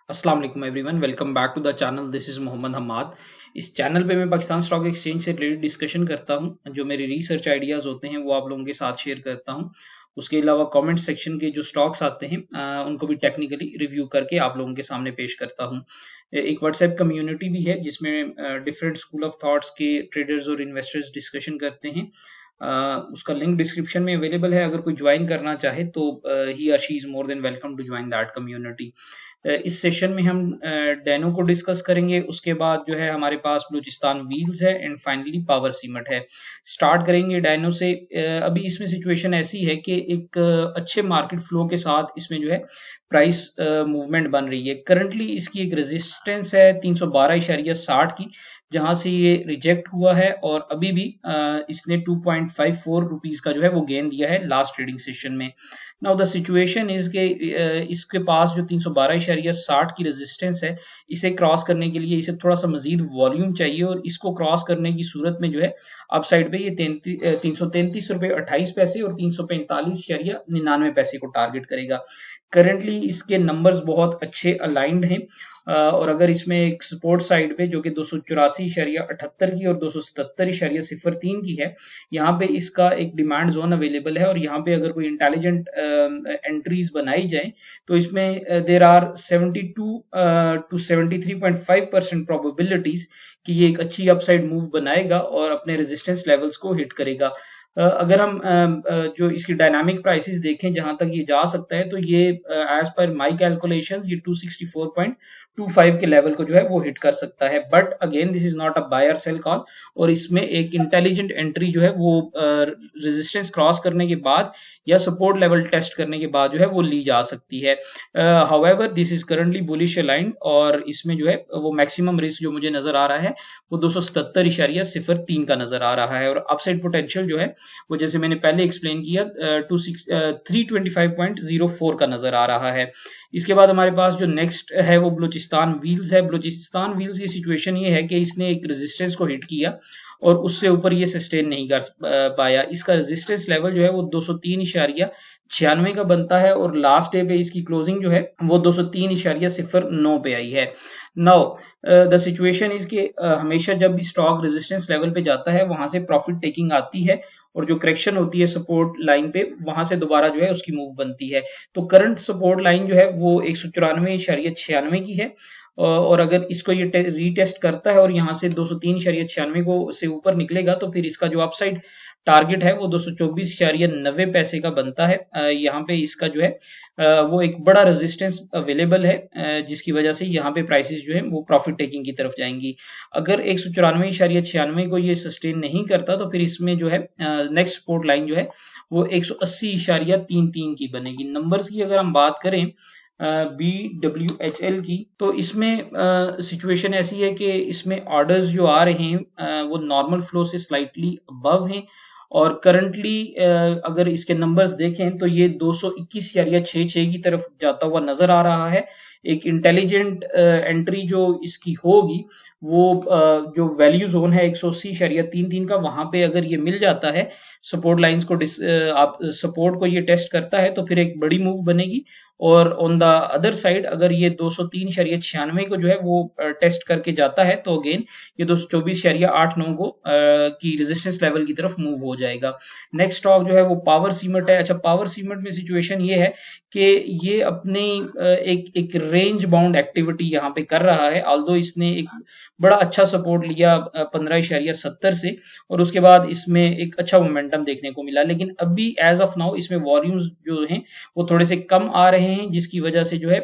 अस्सलाम वालेकुम everyone, welcome back to the channel. This is Mohammad Hammad. इस चैनल पे मैं पाकिस्तान स्टॉक एक्सचेंज से रिलेटेड डिस्कशन करता हूं। जो मेरे रिसर्च आइडियाज होते हैं वो आप लोगों के साथ शेयर करता हूं। उसके अलावा कमेंट सेक्शन के जो स्टॉक्स आते हैं उनको भी टेक्निकली रिव्यू करके आप लोगों के सामने पेश करता हूं। एक व्हाट्सएप कम्युनिटी भी है जिसमें डिफरेंट स्कूल ऑफ थॉट्स के ट्रेडर्स और इन्वेस्टर्स डिस्कशन करते हैं। उसका लिंक डिस्क्रिप्शन में अवेलेबल है। अगर कोई ज्वाइन करना चाहे तो ही और she is more than welcome to join that community. इस सेशन में हम डैनो को डिस्कस करेंगे। उसके बाद जो है हमारे पास बलूचिस्तान व्हील्स है एंड फाइनली पावर सीमेंट है। स्टार्ट करेंगे डैनो से। अभी इसमें सिचुएशन ऐसी है कि एक अच्छे मार्केट फ्लो के साथ इसमें जो है प्राइस मूवमेंट बन रही है। करंटली इसकी एक रेजिस्टेंस है 312.60 की, जहां से ये रिजेक्ट हुआ है और अभी भी इसने 2.54 रुपीज का जो है वो गेन दिया है लास्ट ट्रेडिंग सेशन में। नाउ द सिचुएशन इज के इसके पास जो 312.60 की रेजिस्टेंस है, इसे क्रॉस करने के लिए इसे थोड़ा सा मजीद वॉल्यूम चाहिए और इसको क्रॉस करने की सूरत में जो है अपसाइड पे ये 333 रुपए 28 पैसे और 345.99 को टारगेट करेगा। करंटली इसके नंबर्स बहुत अच्छे अलाइंड हैं और अगर इसमें एक सपोर्ट साइड पे जो कि 284.78 की और 277.03 की है, यहाँ पे इसका एक डिमांड जोन अवेलेबल है और यहाँ पे अगर कोई इंटेलिजेंट एंट्रीज बनाई जाए तो इसमें देर आर 72 टू 73.5% प्रोबेबिलिटीज कि ये एक अच्छी अपसाइड मूव बनाएगा और अपने रेजिस्टेंस लेवल्स को हिट करेगा। अगर हम जो इसकी डायनामिक प्राइसेस देखें जहां तक ये जा सकता है, तो ये एज पर माय कैलकुलेशंस ये 264.25 के लेवल को जो है वो हिट कर सकता है। But again this is not a buy or sell call और इसमें एक इंटेलिजेंट एंट्री जो है वो रेजिस्टेंस क्रॉस करने के बाद या सपोर्ट लेवल टेस्ट करने के बाद जो है वो ली जा सकती है। However this is currently bullish aligned और इसमें जो है वो मैक्सिमम रिस्क जो मुझे नजर आ रहा है वो 277.03 का नजर आ रहा है और अपसाइड पोटेंशियल जो है वो जैसे मैंने पहले एक्सप्लेन किया 325.04 का नजर आ रहा है। इसके बाद हमारे पास जो नेक्स्ट है वो बलूचिस्तान व्हील्स है। बलूचिस्तान व्हील्स की सिचुएशन ये है कि इसने एक रेजिस्टेंस को हिट किया और उससे ऊपर ये सस्टेन नहीं कर पाया। इसका रेजिस्टेंस लेवल जो है वो 203.96 का बनता है और लास्ट डे पे इसकी क्लोजिंग जो है वो 203.09 पे आई है। नाउ द सिचुएशन इज कि हमेशा जब भी स्टॉक रेजिस्टेंस लेवल पे जाता है वहां से प्रॉफिट टेकिंग आती है और जो करेक्शन होती है सपोर्ट लाइन पे वहां से दोबारा जो है उसकी मूव बनती है। तो करंट सपोर्ट लाइन जो है वो 194.96 की है और अगर इसको ये रीटेस्ट करता है और यहाँ से 203.96 को से ऊपर निकलेगा तो फिर इसका जो अपसाइड टारगेट है वो 224.90 का बनता है। यहाँ पे इसका जो है वो एक बड़ा रेजिस्टेंस अवेलेबल है जिसकी वजह से यहाँ पे प्राइसेस जो है वो प्रॉफिट टेकिंग की तरफ जाएंगी। अगर 194.96 को ये सस्टेन नहीं करता तो फिर इसमें जो है नेक्स्ट सपोर्ट लाइन जो है वो 180.33 की बनेगी। नंबर्स की अगर हम बात करें BWHL की, तो इसमें सिचुएशन ऐसी है कि इसमें ऑर्डर्स जो आ रहे हैं वो नॉर्मल फ्लो से स्लाइटली अबव हैं और करंटली अगर इसके नंबर्स देखें तो ये 221.66 की तरफ जाता हुआ नजर आ रहा है। एक इंटेलिजेंट एंट्री जो इसकी होगी वो जो वैल्यू जोन है 180.33 का, वहां पे अगर ये मिल जाता है सपोर्ट लाइंस को आप सपोर्ट को ये टेस्ट करता है तो फिर एक बड़ी मूव बनेगी और ऑन द अदर साइड अगर ये 203.96 को जो है वो टेस्ट करके जाता है तो अगेन ये 224.89 को की रेजिस्टेंस लेवल की तरफ मूव हो जाएगा। नेक्स्ट स्टॉक जो है वो पावर सीमेंट है। अच्छा, पावर सीमेंट में सिचुएशन ये है कि ये अपनी एक रेंज बाउंड एक्टिविटी यहाँ पे कर रहा है। ऑल्दो इसने एक बड़ा अच्छा सपोर्ट लिया 15.70 से और उसके बाद इसमें एक अच्छा मोमेंटम देखने को मिला, लेकिन अभी एज ऑफ नाउ इसमें वॉल्यूम्स जो हैं वो थोड़े से कम आ रहे हैं जिसकी वजह से जो है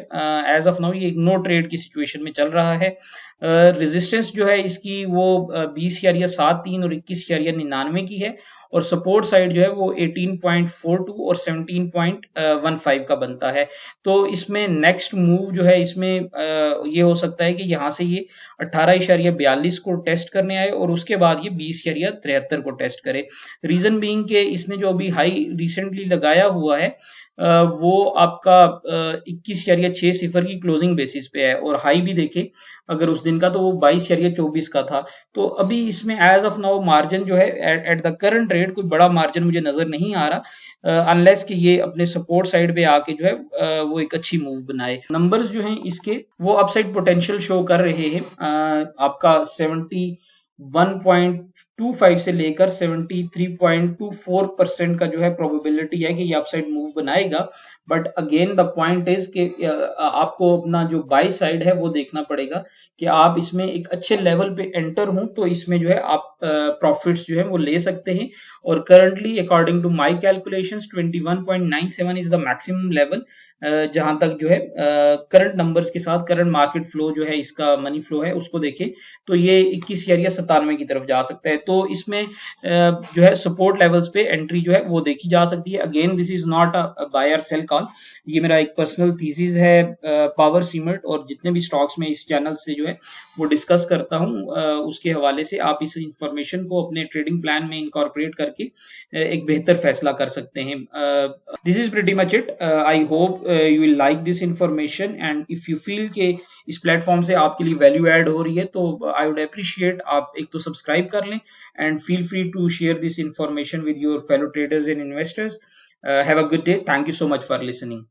एज ऑफ नाउ ये एक नो ट्रेड की सिचुएशन में चल रहा है। रेजिस्टेंस जो है इसकी वो 20.73 और 21.99 की है और सपोर्ट साइड जो है वो 18.42 और 17.15 का बनता है। तो इसमें नेक्स्ट मूव जो है इसमें ये हो सकता है कि यहाँ से ये 18.42 को टेस्ट करने आए और उसके बाद ये 20.73 को टेस्ट करे। रीजन बीइंग के इसने जो अभी हाई रिसेंटली लगाया हुआ है वो आपका 21 या 6 सिफर की क्लोजिंग बेसिस पे है, और हाई भी देखें अगर उस दिन का तो वो 22 या 24 का था। तो अभी इसमें एज ऑफ नाउ मार्जिन जो है एट द करंट रेट कोई बड़ा मार्जिन मुझे नजर नहीं आ रहा, अनलेस कि ये अपने सपोर्ट साइड पे आके जो है वो एक अच्छी मूव बनाए। नंबर्स जो हैं इसके वो अपसाइड पोटेंशियल शो कर रहे हैं। आपका 71.25 से लेकर 73.24% का जो है प्रोबेबिलिटी है कि ये अपसाइड मूव बनाएगा। But again the point is कि आपको अपना जो बाई साइड है वो देखना पड़ेगा कि आप इसमें एक अच्छे लेवल पे एंटर हों तो इसमें जो है आप प्रॉफिट्स जो है वो ले सकते हैं। और currently according to my calculations 21.97 is the maximum level, जहां तक जो है करंट नंबर्स के साथ करंट मार्केट फ्लो जो है इसका मनी फ्लो है उसको देखें तो ये 21 या 97 की तरफ जा सकता है। तो इसमें जो है सपोर्ट लेवल्स पे एंट्री जो है वो देखी जा सकती है। Again this is not a buy or sell call, ये मेरा एक पर्सनल थीसिस है पावर सीमेंट और जितने भी स्टॉक्स में इस चैनल से जो है वो डिस्कस करता हूँ, उसके हवाले से आप इस इंफॉर्मेशन को अपने ट्रेडिंग प्लान में इनकॉर्पोरेट करके एक बेहतर फैसला कर सकते हैं। This is pretty much it. I hope you will like this information, and if you feel के इस प्लेटफॉर्म से आपके लिए वैल्यू ऐड हो रही है तो आई वुड अप्रिशिएट आप एक तो सब्सक्राइब कर लें, and feel free to share this information with your fellow traders and investors. Have a good day. Thank you so much for listening.